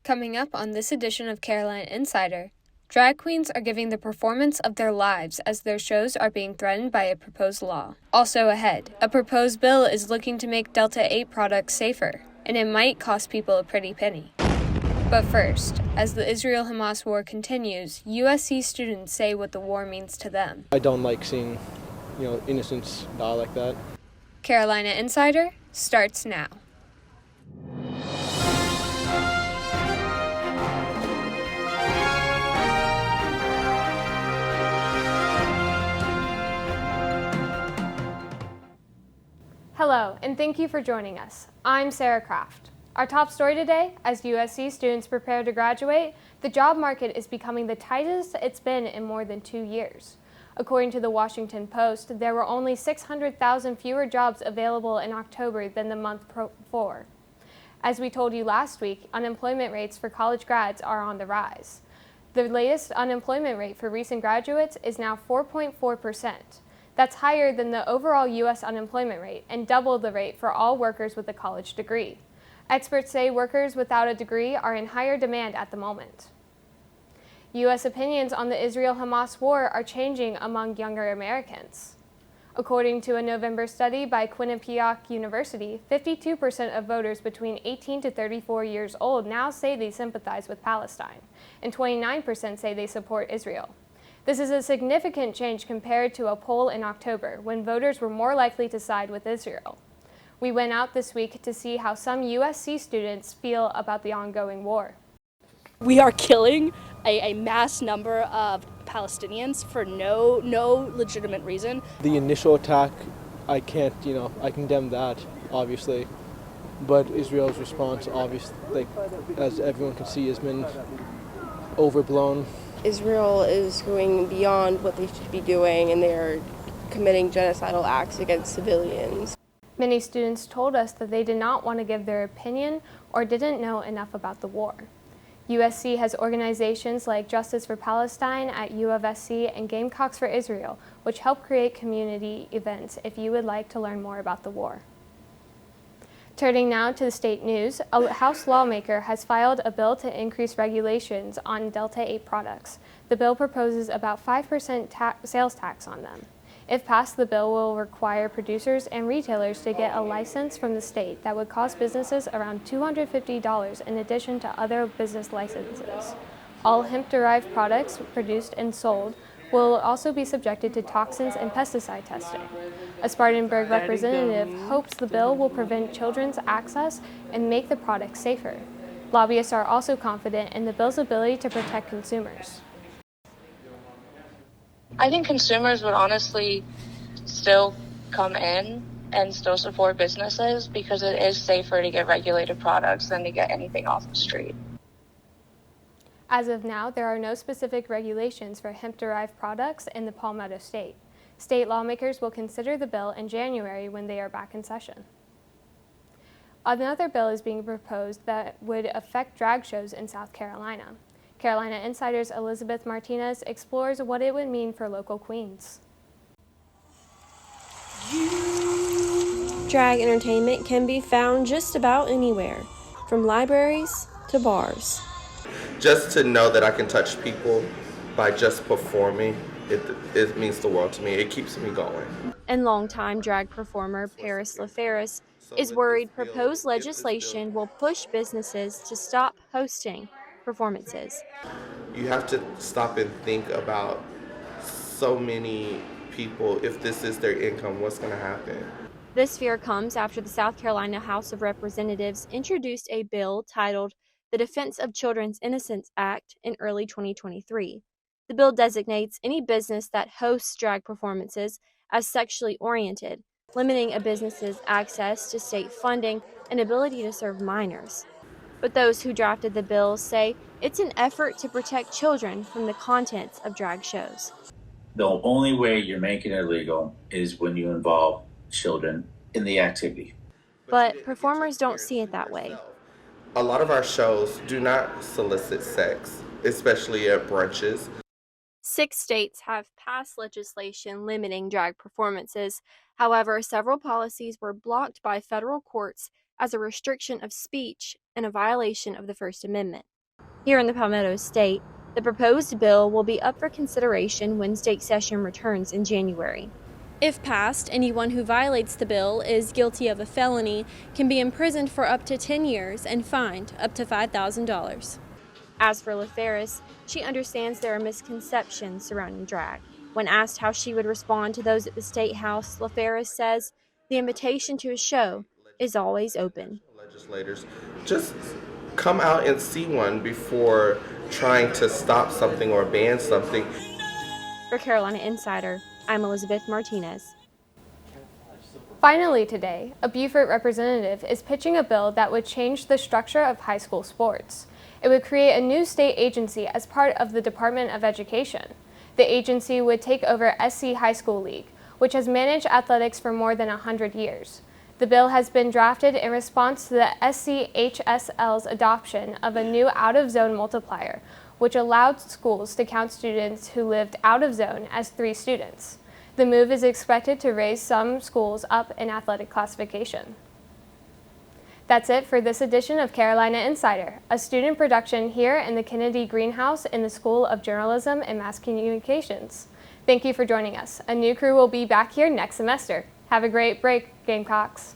Coming up on this edition of Carolina Insider, drag queens are giving the performance of their lives as their shows are being threatened by a proposed law. Also ahead, a proposed bill is looking to make Delta 8 products safer, and it might cost people a pretty penny. But first, as the Israel-Hamas war continues, USC students say what the war means to them. I don't like seeing, innocents die like that. Carolina Insider starts now. Hello, and thank you for joining us. I'm Sarah Kraft. Our top story today, as USC students prepare to graduate, the job market is becoming the tightest it's been in more than 2 years. According to the Washington Post, there were only 600,000 fewer jobs available in October than the month before. As we told you last week, unemployment rates for college grads are on the rise. The latest unemployment rate for recent graduates is now 4.4%. That's higher than the overall U.S. unemployment rate and double the rate for all workers with a college degree. Experts say workers without a degree are in higher demand at the moment. U.S. opinions on the Israel-Hamas war are changing among younger Americans. According to a November study by Quinnipiac University, 52% of voters between 18 to 34 years old now say they sympathize with Palestine, and 29% say they support Israel. This is a significant change compared to a poll in October, when voters were more likely to side with Israel. We went out this week to see how some USC students feel about the ongoing war. We are killing a mass number of Palestinians for no legitimate reason. The initial attack, I condemn that, obviously. But Israel's response, obviously, as everyone can see, has been overblown. Israel is going beyond what they should be doing, and they're committing genocidal acts against civilians. Many students told us that they did not want to give their opinion or didn't know enough about the war. USC has organizations like Justice for Palestine at U of SC and Gamecocks for Israel, which help create community events if you would like to learn more about the war. Turning now to the state news, a House lawmaker has filed a bill to increase regulations on Delta 8 products. The bill proposes about 5% sales tax on them. If passed, the bill will require producers and retailers to get a license from the state that would cost businesses around $250 in addition to other business licenses. All hemp-derived products produced and sold will also be subjected to toxins and pesticide testing. A Spartanburg representative hopes the bill will prevent children's access and make the product safer. Lobbyists are also confident in the bill's ability to protect consumers. I think consumers would honestly still come in and still support businesses because it is safer to get regulated products than to get anything off the street. As of now, there are no specific regulations for hemp-derived products in the Palmetto State. State lawmakers will consider the bill in January when they are back in session. Another bill is being proposed that would affect drag shows in South Carolina. Carolina Insider's Elizabeth Martinez explores what it would mean for local queens. Drag entertainment can be found just about anywhere, from libraries to bars. Just to know that I can touch people by just performing, it means the world to me. It keeps me going. And longtime drag performer Paris LaFerris is worried proposed legislation will push businesses to stop hosting performances. You have to stop and think about so many people. If this is their income, what's going to happen? This fear comes after the South Carolina House of Representatives introduced a bill titled the Defense of Children's Innocence Act in early 2023. The bill designates any business that hosts drag performances as sexually oriented, limiting a business's access to state funding and ability to serve minors. But those who drafted the bill say it's an effort to protect children from the contents of drag shows. The only way you're making it illegal is when you involve children in the activity. But performers don't see it that way. A lot of our shows do not solicit sex, especially at brunches. 6 states have passed legislation limiting drag performances. However, several policies were blocked by federal courts as a restriction of speech and a violation of the First Amendment. Here in the Palmetto State, the proposed bill will be up for consideration when state session returns in January. If passed, anyone who violates the bill is guilty of a felony can be imprisoned for up to 10 years and fined up to $5,000. As for LaFerris, she understands there are misconceptions surrounding drag. When asked how she would respond to those at the State House, LaFerris says the invitation to a show is always open. Legislators, just come out and see one before trying to stop something or ban something. For Carolina Insider, I'm Elizabeth Martinez. Finally today, a Beaufort representative is pitching a bill that would change the structure of high school sports. It would create a new state agency as part of the Department of Education. The agency would take over SC High School League, which has managed athletics for more than 100 years. The bill has been drafted in response to the SCHSL's adoption of a new out-of-zone multiplier, which allowed schools to count students who lived out of zone as 3 students. The move is expected to raise some schools up in athletic classification. That's it for this edition of Carolina Insider, a student production here in the Kennedy Greenhouse in the School of Journalism and Mass Communications. Thank you for joining us. A new crew will be back here next semester. Have a great break, Gamecocks.